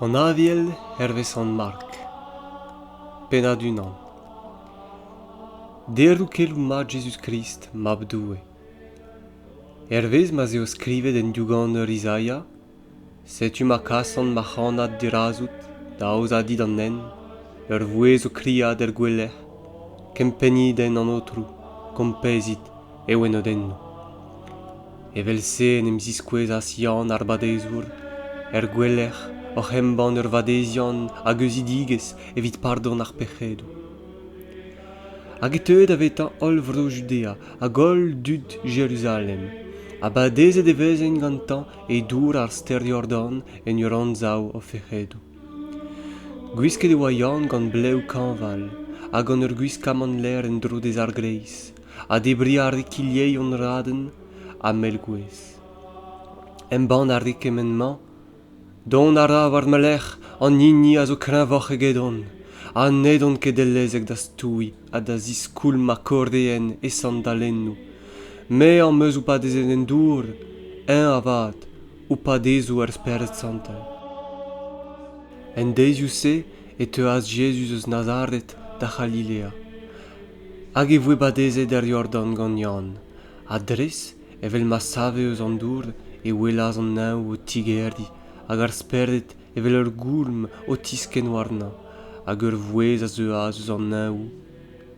An aviel hervez an mark. Penad unan. Derou kelou mat Jesus Christ mab doue. Hervez ma eo skrivet en diouganer Isaia, setu ma kassan ma c'hanad dirazout, da aoza dit an nen, ur vouez o kriad gweler, kempeniden an otrou, kompezit ewen odenno. Evel se en em ziskouez as Yann ar badezour, gweler, oc'h emban ur vadezian hag eus idigez evit pardon ar pec'hedoù. Hag eteut avetan ol vro Judea, hag ol dud Jérusalem, a badezet evezen gantan e dour ar ster Jordan en ur anzaou o fec'hedoù. Gwisket e oa Yann gant blev kanval, hag an ur gwiskaman ler en dro des ar greiz, a debri ar rikiliei on raden a melgouez. Emban ar rikemenman, don ara war melech an nini a zo kreñvoc'h egedon, a nedon ket elezek da stoui a da ziskoul ma kordeen e sandalennou. Me an meus ou pa dezen en dour, en avad, ou pa dezou ur spered santal. En dezioù se e teuas Jesus eus Nazaret da Galilea. Hag e voe badezet Jordan gant Yann, a dres evel ma save eus an dour e welaz an naou o tigerdi, hag ar sperdet evel ur goulm o tisken warna, hag ur vouez a zeuaz eus an naou.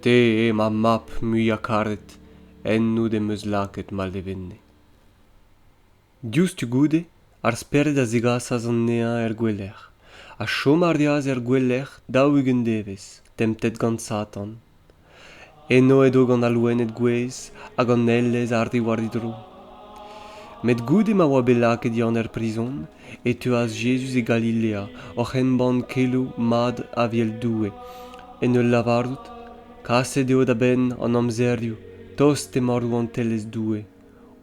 Te e ma map mui a karet, en nou de meus laket mal devenne. Diouzhtu goude, ar sperdet a zegasaz an neañ gweler. A chom ar diaz gweler daou ugen devez, temptet gant Satan. Eno edo gant alouennet gwez, hag an ellez ar diwar didro. Met goude ma oa belaket Yann prison, e teuas Jesus e Galilea, oc'h emban kelou mad aviel doue. En ul lavardout, kaset eo da ben an amzerioù, tost e marou an tellez doue.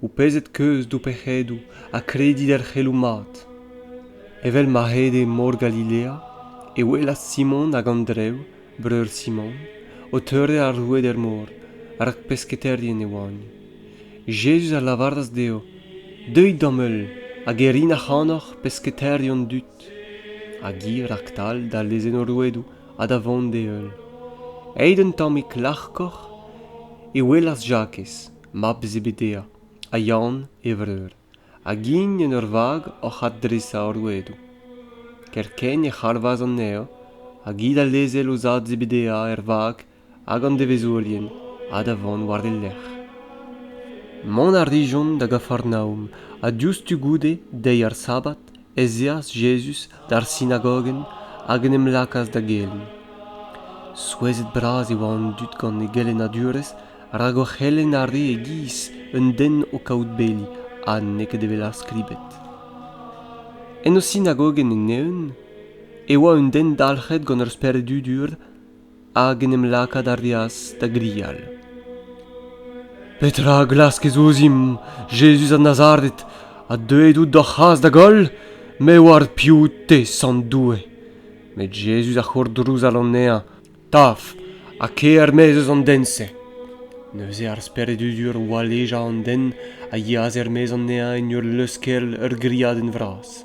Ou pezet keuz do pec'hedoù, a kredit c'helou mat. Evel ma hede mor Galilea, e welas Simon hag Andrew, breur Simon, o teurde ar roued mor, ar pesketerien e oan. Jesus a lavardaz deo, deuit dameul, hag erin a c'hanoc'h pesketerion dut. Hag ir ar ktal da lezen o rouedou a da vont deul. Eid un tamm e klac'hkoc'h, e welas Jakez, mab Zebedea, a Yann e vreur. Hag in en ur vag oc'h adresa o rouedou. Kerken e c'harvaz an neo, hag id a lezel o zad Zebedea vag hag an devezolien a da vont war de lec'h. Mont ar rijon da Gafarnaoum, a diouzhtu goude deiz ar sabat, ezeas Jesus d'ar sinagogen hag en em lakaz da gelen. Souezhet bras e oa an dud gant e gelen adurez, rak o c'hellen ar re e giz un den o kaout beli, a neket evel ar skribet. En o sinagogen en neun, e oa un den dalc'het gant ur speret udur, hag en em lakad ar rias da grial. Petra glask ez ouzim, Jesus a Nazaret, a deuet out d'oc'h c'haz da gol, me war piou te sant doue. Met Jesus a c'hor drouzal an neañ, taf, a ke mez eus an dense. Neuze ar speret udur oa leja an den a yaz mez an neañ en ur leuskel ur griad en vras.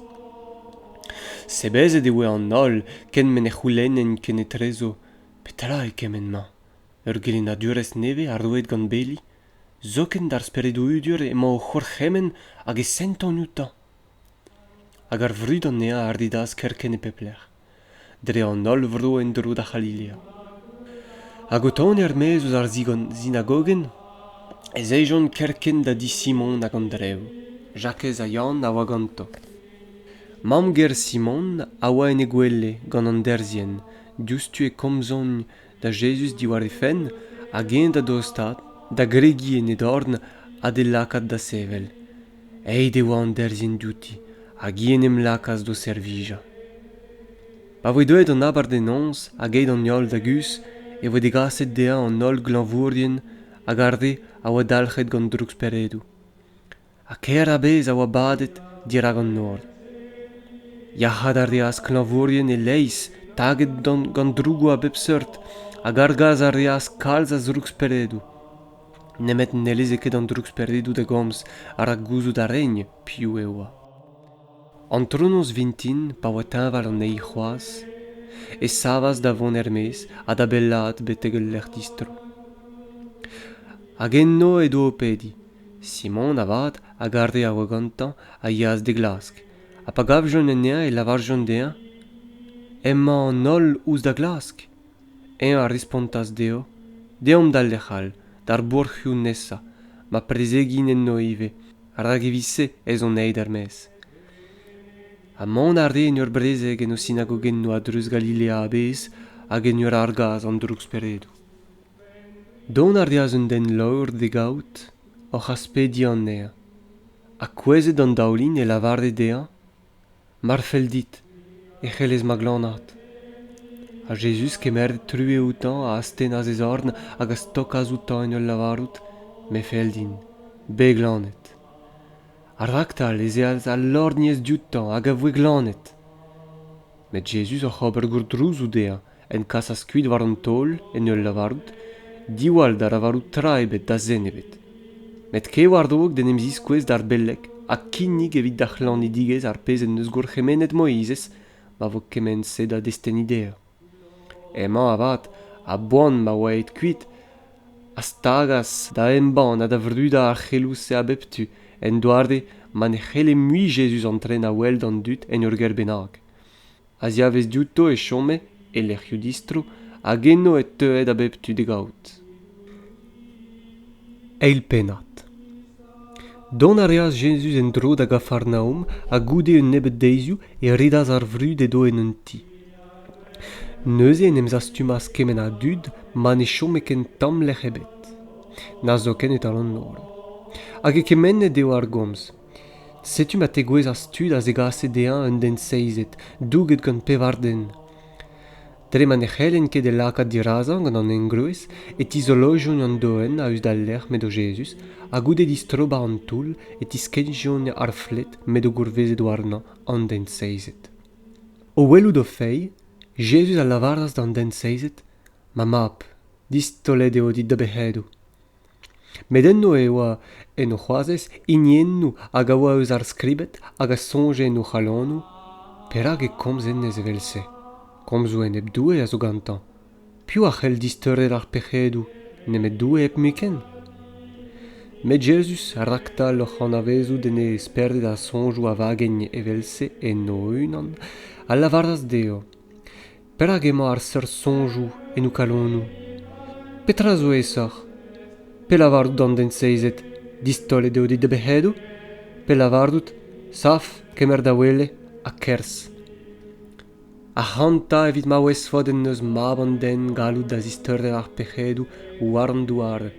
Sebezet e oe an ol ken men e c'houlennen ken e trezo, petra e kemen ma. Ur gelen adurez neve ar roet gant beli, zoken d'ar speredo udur emañ o c'horc'hemen hag e sentan outan. Hag ar vrud an neañ ar didaz kerken e pepler. Dre an ol vro en dro da Galilea. Hag o taon mez eus ar sinagogen, ez eijon kerken da di Simon hag Andrew. Jakez a Yann a oa ganto. Mam ger Simon a oa en e gwelle gant an derzien, diouzhtu e komzon da Jesus diwar e fen, hag en da dostad, da gregien e dorn a de lakad da sevel. Eid e oa an derzien douti, hag en em lakaz do servija. Pa voe doet an abar den nons hag eid an yol da gus, e voe degaset dea an ol glanvourien hag arde a oa dalc'het gant droug speredou. A ker a bez a oa badet dirag an nord. Yac'had ar reas glanvourien e leiz taget gant drougou a bep seurt, hag argaz ar reas kalz a droug speredou. Nemet n'eleze ket an droug speredou da gomz ar a gouzout a regn piou e oa. Antronos vintin pa oa teñval an ei c'hoaz, e savas da vont ermez ha da bellat betegel l'er distro. Hag enno edo o pedi, Simon avad a garde a oa gantañ a yas de glask, ha pa gavjon en ea e lavarjon de ea, emma an ol ouz da glask. En a respontas deo, deom dal lechal, dar bourchioù nessa, ma prezegin enno ive, rag evise ez on eid ermez. Ha mont arde en ur brezeg en o sinagogenno a Dreus Galilea a bez hag en ur argaz an drugs peredu. Don ardeaz un den laur de gaout oc'h a spedi an ea. Ha kwezet an daoulin e lavarde dea, mar fel dit, e c'helez ma glanat. Ha Jesus kemeret true outan a asten az ez orn hag a stokaz outan en ul lavarout, me fel din, be glanet. Ar vaktal ez eaz al lorniez dioutan hag a voe glanet. Met Jesus oc'h ober gourdrouzou dea en kas a skuit war an tol en ul lavarout, diwall da lavarout tra ebet da zen ebet. Met ke war d'og den emzis kwez d'ar bellek ha kinnig evit da c'hlanni digez ar pez en eus gourchemennet Moizez, ma vo kemen se da destenidea. Emañ avat, a boan ma oa et kuit, a stagas da emban ha da vruda ar c'helous se a beptu, en doarde ma ne c'hele mui Jesus antren a wel d'an dut en ur ger bennak. Aziavez diouto e chome, e lec'hioù distro, hag enno et teuet a beptu de gaout. Eil pennat. Don a reas Jesus en dro da Gafarnaoum a goude un nebet deizioù e redaz ar vrud edo en un ti. Neuze en emz astumaz kemen a dud ma ne chome ken tam lec'h ebet. Na zo ken et an nor. Hag e kemennet eo ar gomz. Setu ma te gwez a stud a zegase dean un den seizet, douget gant pevarden. Dre ma ne c'hellen ket e lakat dirazan gant an engruez, et izolojon an doen a eus da lec'h medo Jesus, a goude distroba an toul, et iskenjon ar flet medo gourvezet warnan an den seizet. O welou do fei, Jesus a lavaras d'an den seizet, ma map, distolet eo dit da behedu. Met enno e oa en o c'hoazez iniennou hag a oa eus ar skribet hag a sonje en o c'halannou, perak e komz ennez evelse. Komz oen eb doue a zo gantañ. Piv a c'hell disteuret ar pec'hedou, nemet doue eb muken. Met Jesus a raktal oc'h an avezou den e esperdet a sonjou a vagen evelse en o unan, a lavaras deo. Perak emañ ar seur sonjou en o kalonnou. Petra zo esoc'h? Pe lavarout d'an den seizet, distolet eo dit da behedu? Pe lavarout, saf, kemer da wele, a kers. A c'hanta evit ma wez fod en eus mab an den galout da zisteuret ar pec'hedou war an douar.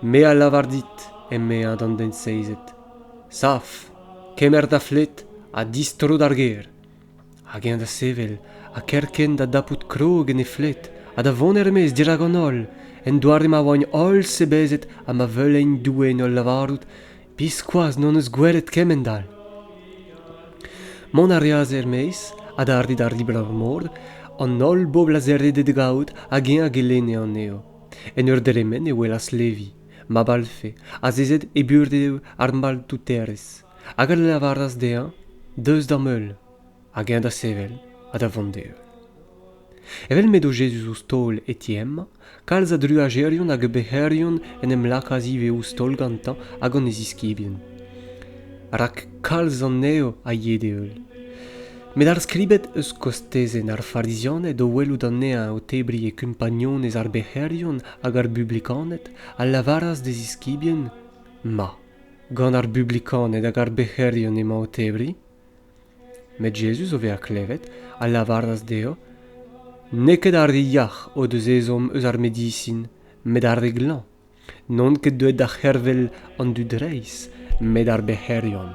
Me a lavar dit en me a d'an den seizet. Saf, kemer da flet, a distro d'ar ger. Hag eñ da sevel, a kerken da dapout krog en e flet, a da vont ermez dirag an ol, en doare ma oan ol se bezet a ma veulein doue en ol lavarout, biskoaz non eus gwelet kemendal. Mon a reaz ermez, a da ardit ar liber ar mord, an ol bob lazerdet de gaout hag eñ a gelene an eo. En ur deremen e welas Levi, ma balfe, a zezet e burde ar mbal touterez. Hag a lavaras dean, deus da meul, hag eñ da sevel, a da vondeo. Evel medo Jesus o stol eti emma, kalz a dru a gerion hag e beherion en em lakaziv e o stol gantañ hag an eziskibien. Rak kalz an eo a yede eul. Met ar skribet eus kostezen ar farizionet o welout an ea o tebri e kumpagnonez ar beherion hag ar publikanet a lavaras de ziskibien? Ma, gant ar publikanet hag ar beherion emañ o tebri? Met Jesus o vez a klevet a lavaras deo, neket ar de yach o deus ezom eus ar medicin, met ar de glan. Non ket deuet da c'hervel an dud reiz, met ar beherion.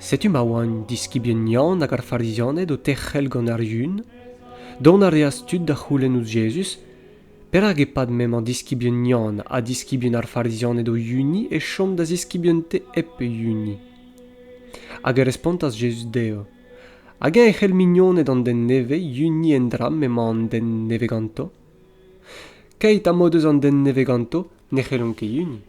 Setu ma oan diskibien yann hag ar farizionet o techel gant ar yun? Don a reas tud da c'houlenn ouz Jesus, perak e pad mem an diskibien yann a diskibien ar farizionet o yuni e chom da ziskibien te ep e yuni. Hag e respontas Jesus deo. Hag e c'hell mignonet an den neve yuni en dram emañ an den neve ganto? Keit a modeus an den neve ganto, ne c'hellon ket yuni.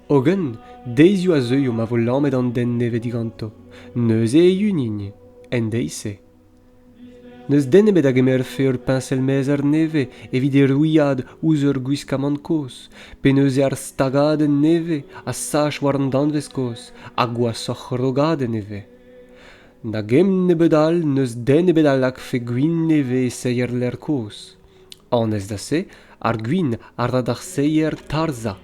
Ogen, deizio a zeuio ma vo lammet an den neve diganto. Neus e unigne, en deise. Neus den ebet hag emerfe ur pincel mez ar neve evit e rouiad ouz ur gwiskaman kos, pe neus e ar stagaden neve a sach war an danvez kos, a gwasoc'h rogaden neve. Na gem nebet all, neus den ebet al hag fe gwin neve e seier l'er kos. Anez da se, ar gwin ar da d'ar seier tarza.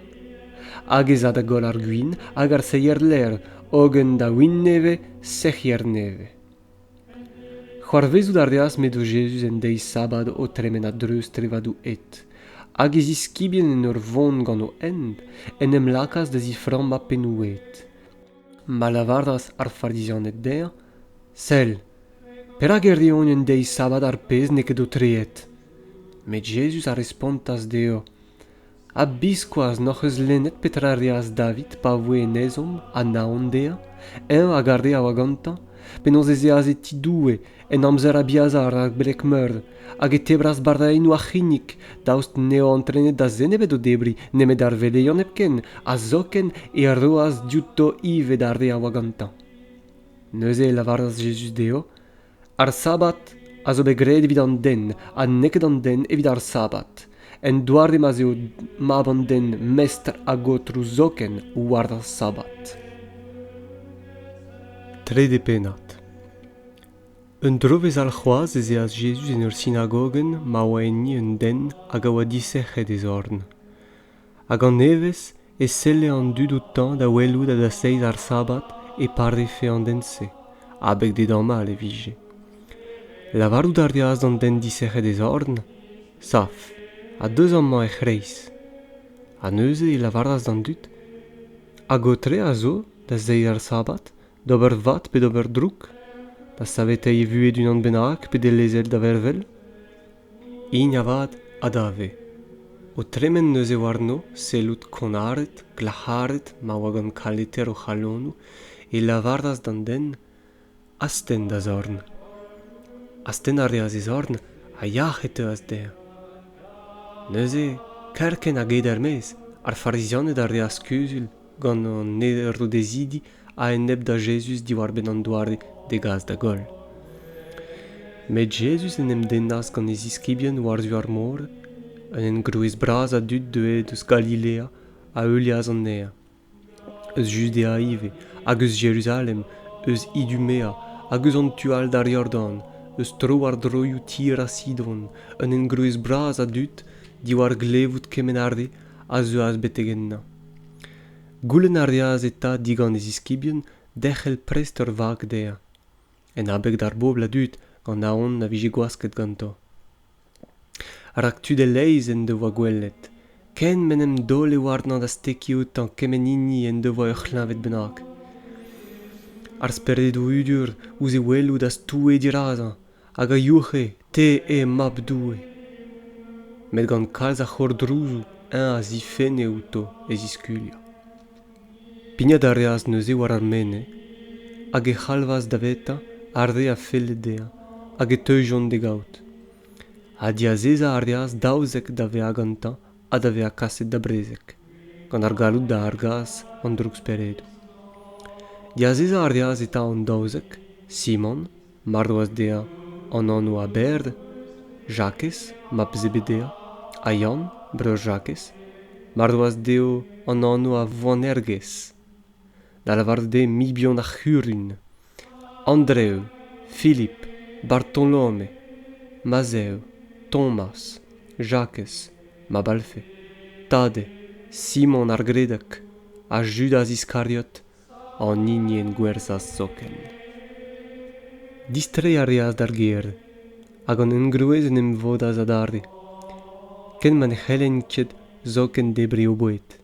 Hag ez da gol ar gwin hag ar seier l'er, ogen da win neve, sechier neve. C'hoarvezout ar reas medo Jesus en deiz sabad o tremen a dreus trevadou et. Hag ez iskibien en ur vont gant o end, en em lakas da zifran ma penouet. Ma lavardas ar fardizianet der, sel, perak er reon en deiz sabad ar pez neket o treet. Met Jesus a respontas deo, a biskoaz n'oc'h eus lennet petra reas David pa voe en ezom a naon der, en a garde a wagantan, penaos ez eaze tidoue en amzer a biazar ar blek meurd, hag e tebras bardaenou a c'hinnik, daoust neo antrenet da zenebet o debri, nemet ar veleion epken, a zoken e a roaz diouto ivet ar de a wagantan. Neuze e lavardas Jesus deo, ar sabat a zo bet gret evit an den, a neket an den evit ar sabat. En douarde ma zeo mab an den mestr a gotrou zoken war ar sabat. Tre depenat. Un drovez al c'hoaz ez eas Jesus en ur synagogen ma oa enni un den hag a oa disec'het ez orn. Hag an nevez e selle an dud o tan da welout da seiz ar sabat e parde fe an den se, abek dedan mal e vije. Lavarout ar reas an den disec'het ez orn, saf, a deus an man e c'hreiz. A neuze e lavardas d'an dud, hag o tre a zo da seiz ar sabat, d'ober vat pe d'ober drouk, da savet e vuet d'un an bennak pe de lezel da vervel. In avad a dave. O tremen neus e warno, selout konaret, glacharet, ma wagan kaleter o chalonou, e lavardas d'an den, asten da zorn. Asten a reas e zorn, a yachet eus der. Neus e, kerken a ged mez, ar farizionet a reas kuzul, gant an neder o dezidi, a en neb da Jesus diwar ben an douarde de gaz da gol. Met Jesus en em dennas gant ez iskibien war zu ar mor, en gruez braz a dud deuet eus Galilea a euliaz an ner. Eus Judea ive, hag eus Jerusalem, eus Idumea, hag eus an tual da Riordan, eus tro ar droioù tir a Sidon, en gruez braz a dud diwar glevout kemen arde a zeuaz betegenna. Goulenn a reas eta digant ez iskibien dechel prest ur vag der. En abeg d'ar bobl a dud gant naon na vije gwasket ganto. Rak tud e leiz en devoa gwellet. Ken menem dole warnan da steki outan kemen inni en devoa ur c'hlavet bennak. Ar speredou udur ouz e welou da stoue dirazan, hag a youche te e mab doue. Met gant kalz a c'hor drouzou, un a zifene outo ez iskulia. Pignat a reas neuze war ar mene, hag e c'halvas da veta arde a fellet dea, hag e teujon de gaout. A diazeza a reas daouzek da ve agantan a da ve a kaset da brezek, gant ar galout da argaz an droug speredou. Diazeza a reas eta an daouzek, Simon, mardoaz dea an anno a berd, Jacques, map Zebedea, a Jan, breur Jacques, mardoaz deo an anno a Boanerges, da lavarde mi bion ar c'hurun, Andreu, Philip, Bartolome, Mazeu, Thomas, Jacques, Mabalfe, Tade, Simon ar gredek, a Judas Iscariot, an inien gwerzas zoken. Distre a reas d'ar gerd, hag an engruez en em vodaz a darde. Ken man c'helenket zoken debri o boet.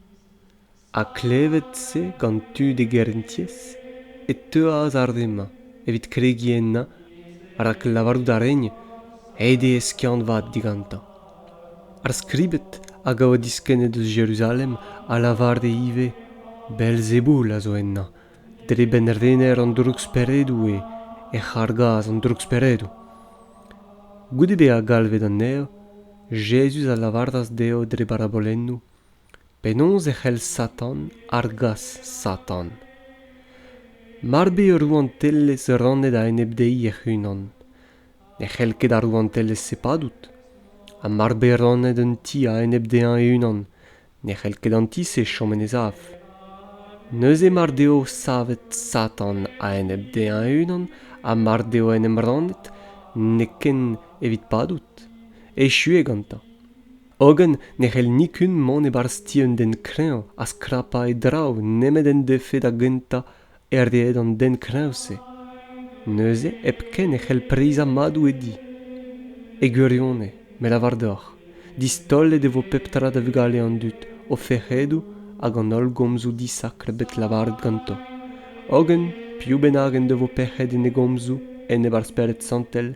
A klevet se gant tu de gerentiez, et teuaz ar dema, evit kregienna, rak lavarout da regn, ede eskiant vat digantan. Ar skribet hag a oa diskennet eus Jerusalem a lavarde ive, Belzeboul a zo enna, dre ben rener an droug speredou e c'hargaz an droug speredou. Goude be a galvet an neo, Jesus a lavardas deo dre barabolennou, Penaos e c'hell Satan ar gas Satan. Marbe ur ouantellez rannet a enebdei e c'hunan. Ne c'hell ket ar ouantellez sepadout. A marbe rannet un ti a enebdean e unan. Ne c'hell ket an ti se chom en ezaf. Neuze mardeo savet Satan a enebdean e unan, a mardeo en emrannet, ne ken evit padout. E chue ganta. Ogen ne c'hell nikun man e bar stien den kreñ a skrapa e draou nemet en defet a genta erdeet an den kreñ se. Neuze ep ken e c'hell priza madou e di. E gwirionne, me la vardoc'h, distollet e vo pep tra da vugale an dut, o fec'hedou hag an ol gomzou disakre bet lavaret ganto. Ogen, piou bennagen de vo pec'hed en e gomzou, en e bar speret santel,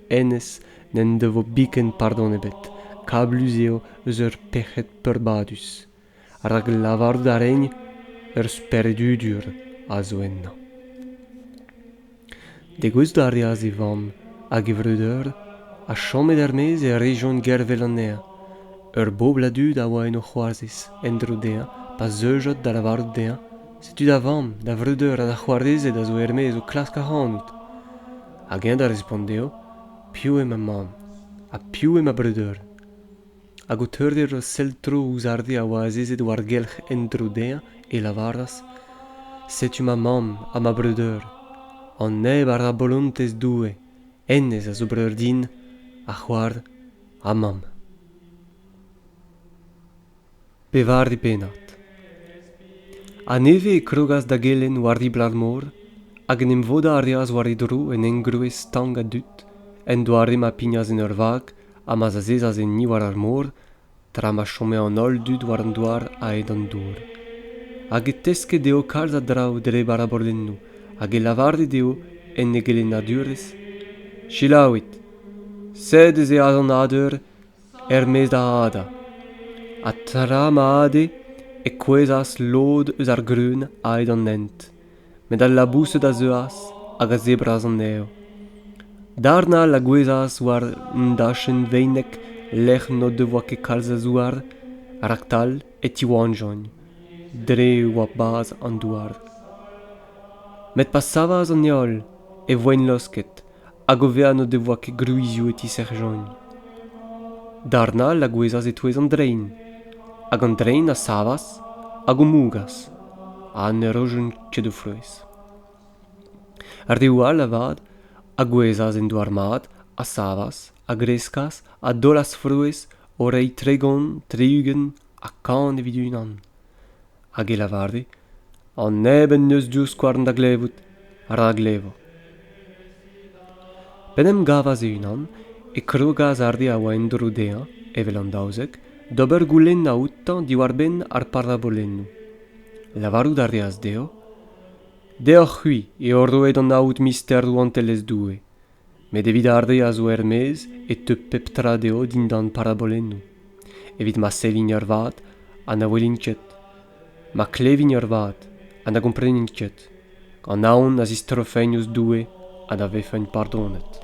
enez n'en de vo biken pardon ebet, kablus eo eus ur pec'hed peurbadus. Rag lavarout a regn, ur speredudur a zo enna. Degouez da reaz e vamm hag e vreudeur, a chomet er-mez e region gervel an ea. Ur bobladud a oa en o c'hoarzez, en drodea, pa zeujot da lavarout dea, setu da vamm, da vreudeur a da c'hoarzezet a zo er-mez o klask a c'hanout. Hag en da respondeo, piou e ma mam, a piou e ma breudeur. Hag o teurder o seltro ouzarde a oa azezet war gelc'h en drodea e lavaras, setu ma mam a ma breudeur. An neb ar a bolontez doue, ennez a zo breur din, a c'hoard, a mam. Pevar penat. A neve e krogas da gelen war riblar mor, hag en em voda a reaz war idro en engruez stang a dut, en doare ma pignaz en ur vag, a ma zazezaz en ni war ar mor, tra ma chome an ol dut war an doar a ed an dour. Hag e teske deo kalz a drao dre bar a borlennou, hag e lavarde deo en e gelen a durez. Chilaouit, sed ez e az an adeur, mez da hada. A tra ma ade e kwezas lod eus ar greun a ed an ent. Met al labouset a zeuas hag a zebraz an eo. Darna la gwezas war ndachen veinek lech no devoa ket kalz a zouar, raktal et tiwanjogn, dre oa baz an douar. Met pa savaz an eol e voen losket, hag o vea no devoa ket gruizioù et iserjogn. Darna la gwezas e touez an drein, hag an drein a savas hag o mougas, a an erojoun ket o freuez. Ar deo a lavad, a gwezas en doar mat, a savas, a greskas, a dolas freuez, o rei tregon, triugen, a kan evit unan. Hag e lavarde, an neb en neus diou skouarn da glevout, ra glevo. Penem gavaz e unan, e krogaz arde a oa en drodea, evel an daouzek, d'ober goulenn a outan diwar ben ar parabolennou. Lavarout a reaz deo, deo c'hui e ordoet an aout mister ouantellez doue, met evit arde a zo er-mez e te pep tra deo din dan parabolennou. Evit ma selin ur vat, an a welin ket, ma klevin ur vat, an a gomprenin ket, an aon a zistrofein eus doue, an a vefein pardonet.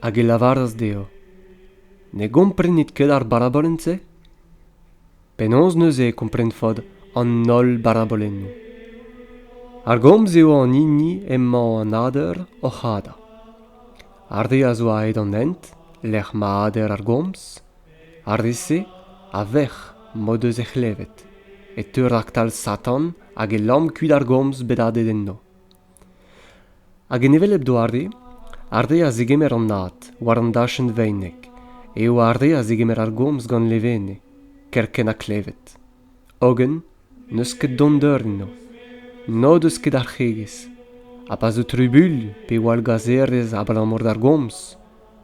Hag e lavaras deo, ne gomprenet ket ar barabolenze? Penaos neuze e kompren fod an nol barabolennou. Ar gomz eo an inni emman an ader o c'hada. Arde a zo a ed an ent, lec'h ma ader ar gomz, arde se a vech modeus e c'hlevet, e teur raktal Satan hag e lam kuit ar gomz bet adet enno. Hag e nevel eb do arde a zegemer an nat war an dachen veinek, eo arde a zegemer ar gomz gant levene, kerken a c'hlevet. Ogen, neus ket donder enno, no deus ket ar c'hegez, a pa zo trubul pe oal gazerez a blamor d'ar gomz,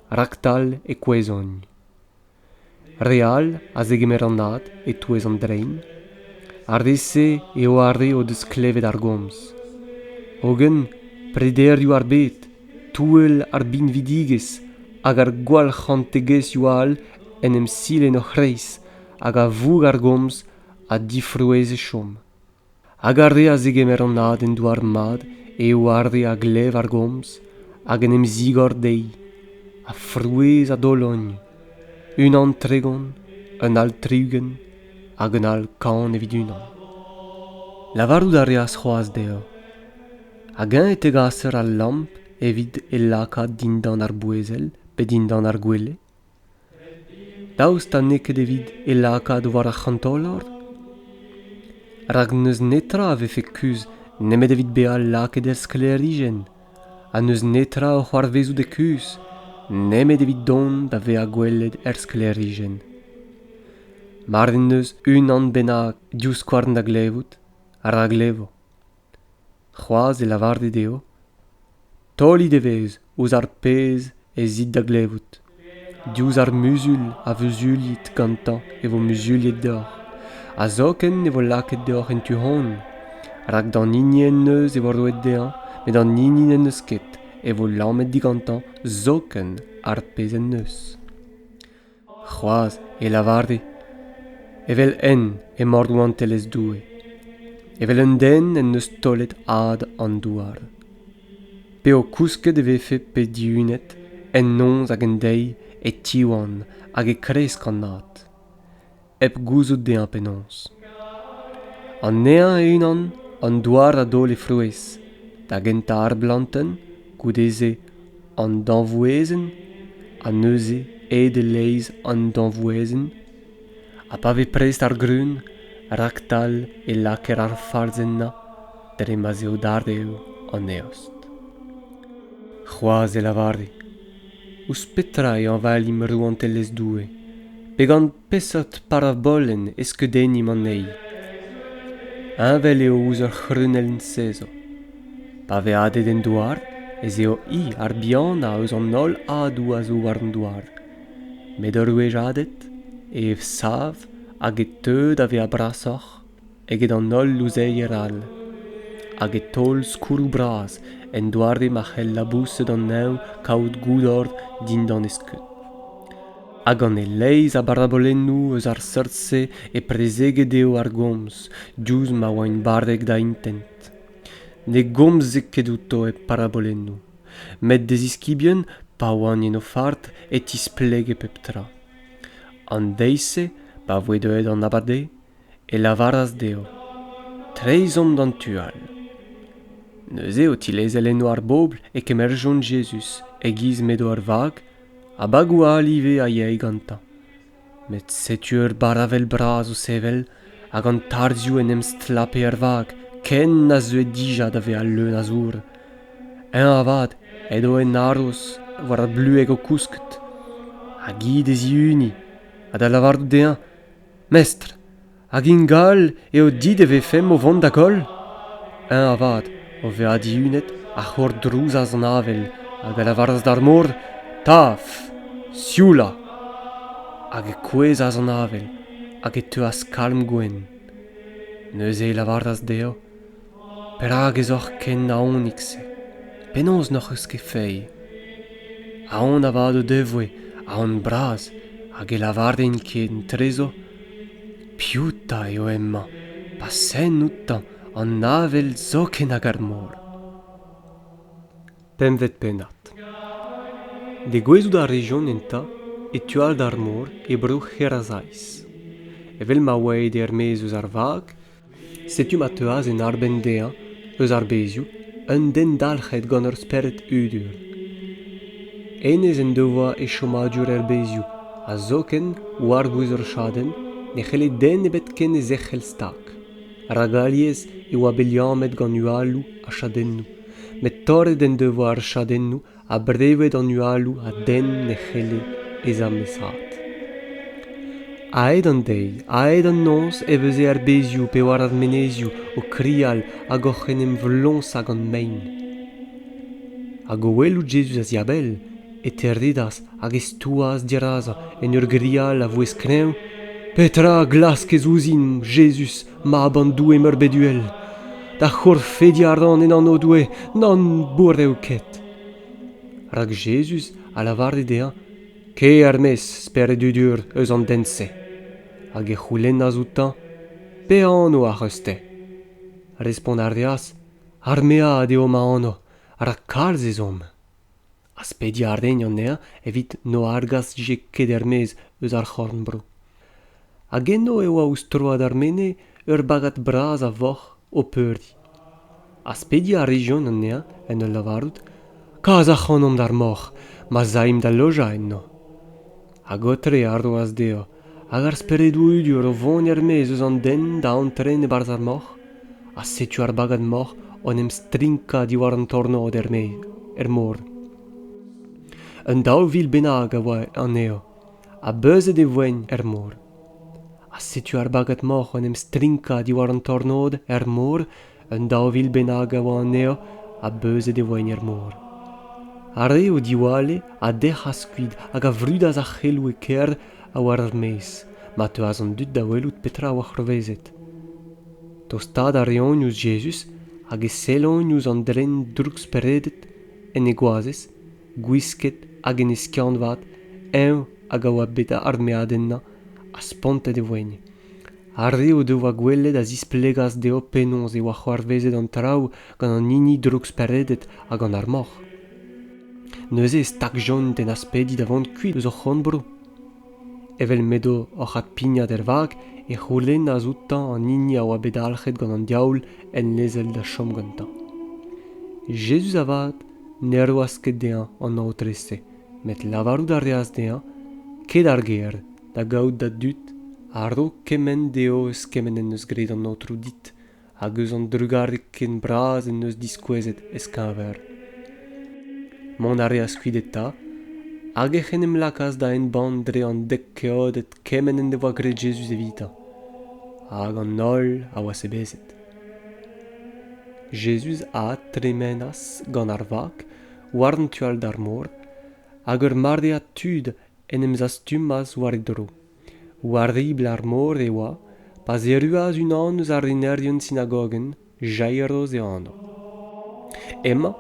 raktal e kwezogn. Real a zegemer an nat e touez an drein, arde se eo arde o deus klevet ar gomz. Ogen, prederioù ar bet, touel ar bin vidigez, hag ar gwal c'hantegez yoal en em silen o c'hreiz, hag a voug ar gomz a difrouez e chom. Hag arde a zegemer an nat en douar mad, eo arde a glev ar gomz, hag en em zigor dei, a frouez a dologn, un an tregon, un al triugen, hag un al kan evit unan. Lavardout a reas c'hoaz deo. Hag un e tegaser al lamp evit e lakaat dindan ar bouezel pe dindan ar gwele. Daoust ta neket evit e lakaat war ar c'hantolor? Rag neus netra a vefe kuz nemet evit beal laket er sklerigen. A neus netra o c'hoarvezout e kuz nemet evit don da vea gwelet er sklerigen. Marvin neus unan bennak diouz skouarn da glevout, a ra glevo. C'hoaz e lavarde deo, toli devez ouz ar pez e zid da glevout. Diouz ar musul a veuzuliet gantañ e vo musuliet deoc'h. A zoken e vo laket deoc'h en tu hon. Rak d'an inien neus e vo roet dean, met an inin en neus ket e vo lammet digantañ zoken ar pez en neus. C'hoaz e lavarde, evel en e mordou an telez doue. Evel un den en neus tollet ad an douar. Pe o kousket e vefe pe diunet, en nonz hag en dei e tiwan hag e kresk an nat. Ep gouzout dean penons. An nean e unan, an douar a dol e frouez, da genta ar blanten, goudeze an danvouezen, a neuze e de leiz an danvouezen, a pa ve prest ar grun, raktal e laker ar falzenna, dre ma zeo dardeo an eost. C'hoaz e lavarde, ouz petra e an valim rou an telez doue, pe gant pesot parabolen eskedenim an ei. Unvel eo ouz ur c'hrunel en sezo. Pa ve adet en douar, ez eo i ar bihan a eus an ol adou a zo war an douar. Met ur wej adet, e sav hag e teud a ve a brasoc'h, eget an ol louzei al. Hag e tol skourou bras en douarde ma c'hell labouset an neu kaout goudord dindan eskeut. Hag an e leiz a barabolennou eus ar seurtse e prezeget eo ar gomz, diouz ma oa un bardek da intent. Ne gomzek ket outo e parabolennou, met des iskibien pa oan en o fart e tispleg e pep tra. An deise, pa voe deuet an abade, e lavaras deo. Treizon d'an tual. Neus eo tilezel eno ar bobl e kemerjon Jesus e giz medo ar vag, a bagou a alive a yei gantañ. Met setur baravel braz o sevel, hag an tarzioù en em stlape ar vag, ken na zeuet dija da ve al leun azour. Un avad, edo en aros, war ar blueg o kousket. Hag id e ziuni, ha da lavardou dean. Mestre, hag in gal eo dit e vefem o vont da gol? Un avad, o ve a diunet, a c'hor drouzaz an avel, hag a lavaras d'ar mor, taf, sioula. Hag e kouezaz an avel, hag e teuas kalm gwen. Neus e lavardas deo, perag ez oc'h ken naonixe, penaos n'oc'h eus ket fei. Aon avad o devoe, aon braz, hag e lavarden ket en trezo, piouta eo emma, pa sen outan an avel zoken hag ar mor. Pemvet pennat. De gouezout ar region enta, e tual d'ar mor e brou c'herazais. Evel ma oaet er mez eus ar vag, setu ma teuaz en arbenn dean, eus ar bezioù, un den dalc'het gant ur speret udur. Enez en devoa e chomadur er bezioù, a zoken war gouez ur chaden, ne c'helle den ebet ken e zechel stak. Ragaliez e oa beliamet gant ualou a chadennou, met torret en devoa ar chadennou a brevet an ualou a den ne c'helle ez am mesat. Aed an dei, aed an nons e veze ar bezioù pe war ar menezioù o krial hag oc'h en em vlons hag an mein. Hag o welou Jesus a ziabel, e terridas hag estouaz diraza en ur grial a voez kreñv, petra glask ez ouzin Jesus ma abandou em ur beduel. Da c'hor fediardan en an o doue, nan bourde o ket. Rak Jesus a lavarde dean, ke ar mes speret udur eus an dense. Hag e c'houlenn a zoutan, pe anno a c'heuste. Respond ar deas, ar mead eo ma anno, ar kalz ez om. Aspediarden an ea evit no argas je ket er mez eus ar c'horn bro. Hag eno eo a oustroad ar mene ur bagat braz a voc'h o peurdi. Aspedi a region an ea, en ul lavarout, kaz a c'hanom d'ar moc'h, ma zaim da loja enno. Hag otre ardoaz deo, hag ar speredouidur o vonier me eus an den da antren e-barzh ar moc'h, a setu ar bagad moc'h on em strinka diwar an tornod er mor. Un daouvil benag a oa an eo, a beuzet e voen er mor. A setu ar bagad moc'h on em strinka diwar an tornod er mor, un daouvil benag a oa an eo, a beuzet e voen er mor. Ar eo diwale a dec'h a skuid hag a vrudaz a c'helou e kerd a war ar mez, ma teuaz an dud da welout petra a oa c'horvezet. Tostad a reonioù Jesus hag e selonioù an dren droug speredet en e goazez, gwisket hag en e skianvat, eo hag a oa bet ar meadenna a spontet e voen. Ar eo de oa gwelet a zisplegaz deo penons e oa c'horvezet an traoù gant an hini droug speredet hag an ar moc'h. Neuze e stak jont en aspedi davant kuit eus o c'honbro. Evel medo oc'hat pignat er vag e c'houlenn a zoutan an hini a oa bet alc'het gant an diaoul en lezel da chom gantañ. Jesus avad ne roas ket dean an aotrese, met lavarout a reas dean, ket ar gêr, da gaout da dut, a ro kemen deo eus kemen en eus gret an aotrou dit, hag eus an drugarek ken braz en eus diskouezet eskeñver. Mont a reas kuit eta, hag e c'henem lakaz da en band dre an dek keodet kemen en devoa gret Jesus evita. Hag an nol a oa sebezet. Jesus a tremenas gant ar vag, war an tual d'ar mor, hag ur marde a tud en em zastumaz war e dro. War ribl ar mor e oa, pas e ruaz unan eus ar renerien synagogen, jairoz e anno. Emma,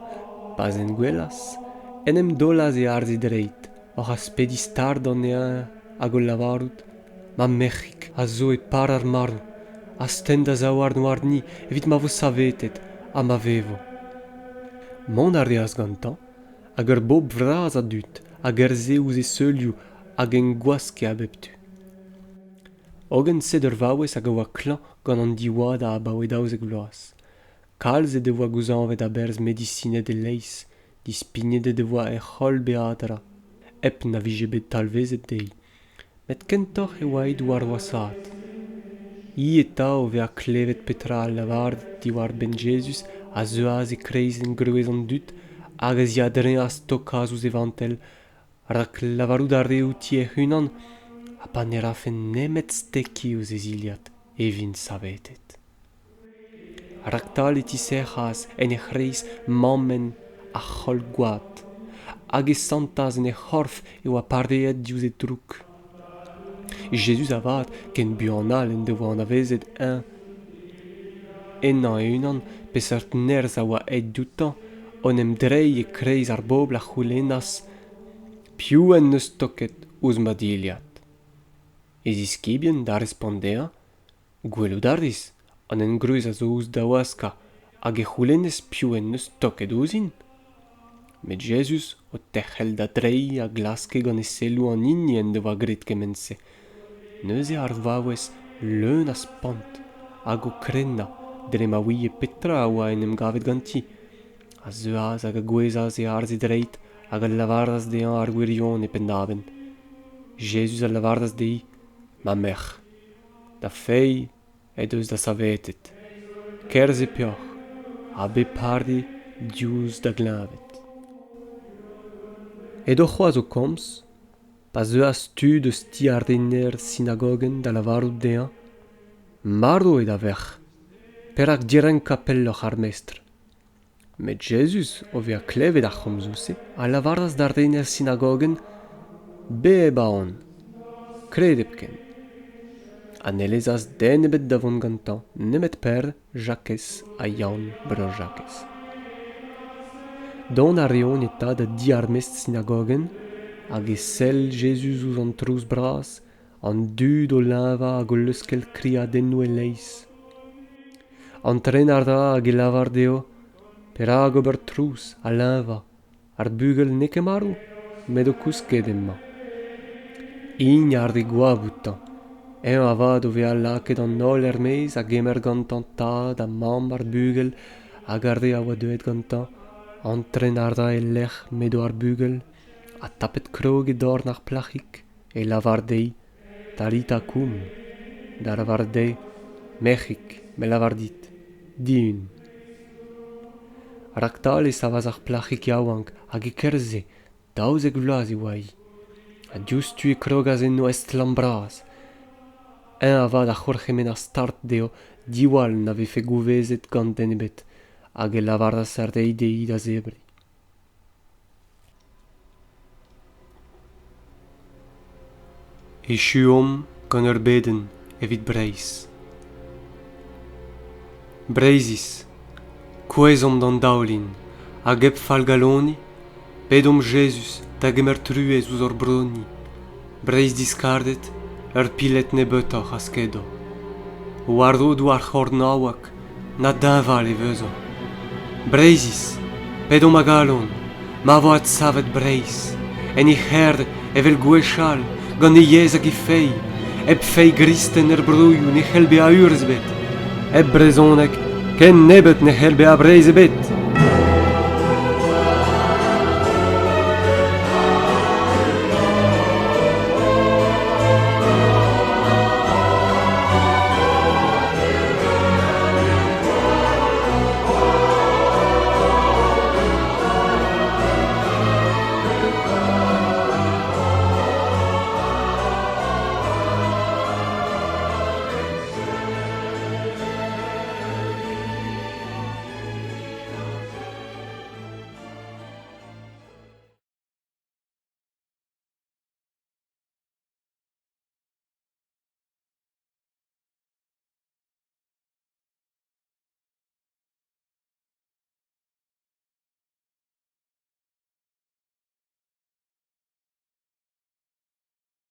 pas en gwelas, en em dolaz e arzi dreit, oc'h a spedi start an ea hag o lavarout, ma merc'hik a zo e par ar marv, a sten da zaouar noar ni evit ma vo savetet, a ma vevo. Mont a reas gantañ, hag ur bob vraz a dut, hag er ze ouz e seulioù hag en gwaske a bep tu. Ogen sed ur vaouez hag a oa klañv gant an diwad a abaoe daouzek vloaz. Kalz e devoa gouzanvet a berz medicinet e leiz, dispignet e devoa e c'hol beadra, ep na vije bet talvezet dei. Met kentoc'h e oa id war oasat. I eta o vea klevet petra al lavard diwar ben Jesus a zeuaz e kreiz en greuez an dut hag a ziadren a stokaz ouz evantel rak lavarout a reouti e c'hunan a pa ne rafen nemet steki ouz e ziliad evin savetet. Rak tal e tiserc'haz en e c'hreiz mammen a c'hol goat hag e santaz en e c'horf e oa pardeet diouz e drouk. Jesus avad ken buan all en devoa an avezet un. Ennan e unan peseurt nerz a oa eit doutan, on em drei e kreiz ar bobl a c'houlennas, piv en neus toket ouz ma diliad. Ez iskibien da respondea, gwelout ariz, an en greuz a zo ouz da oaska, hag e c'houlennes piv en neus toket ouzin. Met Jesus o techel da drei a glaske gant e selou an hini en devoa gret kemense. Neuze ar vaouez leun a spant, hag o krenna, dre ma ouie petra a oa en em gavet ganti. A zeuaz hag a gwezaz e arz e dreit hag a lavarzaz dean ar gwirion e pendaben. Jesus a lavarzaz dei, ma merc'h. Da fei e deus da savetet. Kerz e peoc'h, a be pardi diouz da glavet. Edo c'hoaz o komz, pa zeuaz tud eus ti ar rener synagogen da lavarout dean, mardo e da verc'h, perak direnk kapelloc'h ar mestr. Met Jesus o vea klevet ar c'homzouse, a lavarzaz da rener synagogen, be e baon, kredep ken. A nelezaz den ebet davon gantañ, nemet per, Jakez a Yann breur Jakez. Don a reon eta da di ar mest synagogen, hag e sell Jesus ouz an trouz bras, an dud o lava hag o leuskel kriadennoù e leiz. Antren ar dra hag e lavar deo, perak ober trouz, a lava, ar bugel neke marou, met o kousket emma. Ign ar de goa boutan, a vat o vea laket an nol meiz a gemer gantan tad a mamb ar bugel a garde a oa deuet gantan antren ar da e lec'h medo ar bugel a tapet kroget dorn ar plachik e lavar dei talita koum da lavar dei mechik me lavar dit diun. Raktal e savas ar plachik yaouank hag e kerze daouzek vloaz e oa hi. A diouztu e krogaz en no est lambraz. A vat a c'horchemen ar start deo diwall na vefe gouvezet gant den ebet hag e lavar da sardei dei da zebri. Echu om gant ur beden evit Breizh. Breizis, kouez om d'an daoulin, hag ep fall galoni, bet om Jesus da gemer truez ouz ur broni. Breizh diskardet, ur pilet ne beutoc'h askedo. War-do douar c'hord naouak, na dinval e veuzo. Breizis, bet om a galon, ma vo at savet Breizh, en e c'herd evel gwechal, gant e yez hag e fei, eb fei gristen ur brouioù ne c'hell be a urzh bet. Eb brezonek, ken nebet ne c'hell be a Breizh ebet.